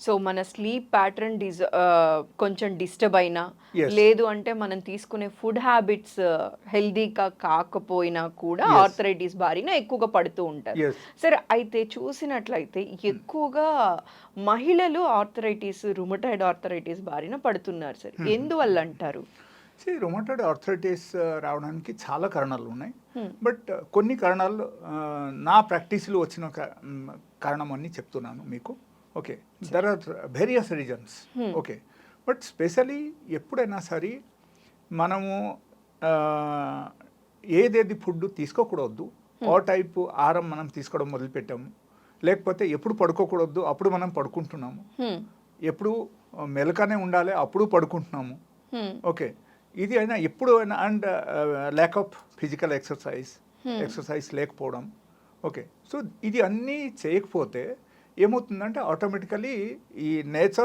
So మన sleep pattern కొంచెం disturb అయినా, Yes. లేదు అంటే మనం తీసుకునే ఫుడ్ హ్యాబిట్స్ హెల్దీగా కాకపోయినా కూడా Yes. ఆర్థరైటిస్ బారిన ఎక్కువగా పడుతూ ఉంటారు. Yes. సరే, అయితే చూసినట్లయితే ఎక్కువగా మహిళలు రుమటాయిడ్ ఆర్థరైటిస్ బారిన పడుతున్నారు సార్. ఎందువల్ల అంటారు? రొమాటాయిడ్ ఆర్థరైటిస్ రావడానికి చాలా కారణాలు ఉన్నాయి. Hmm. బట్ కొన్ని కారణాలు నా ప్రాక్టీస్లో వచ్చిన కారణం అని చెప్తున్నాను మీకు. Okay, there are various reasons. Okay, but specially ఎప్పుడైనా సరే మనము ఏదేది ఫుడ్ తీసుకోకూడదు, ఆ టైపు ఆహారం మనం తీసుకోవడం మొదలుపెట్టాము. లేకపోతే ఎప్పుడు పడుకోకూడదు, అప్పుడు మనం పడుకుంటున్నాము. ఎప్పుడు మెలకనే ఉండాలి, అప్పుడు పడుకుంటున్నాము. ఓకే, ఇది అయినా ఎప్పుడు అయినా. And lack of physical exercise లేకపోవడం. ఓకే, సో ఇది అన్నీ చేయకపోతే ఏమవుతుందంటే ఆటోమేటికలీ ఈ నేచర్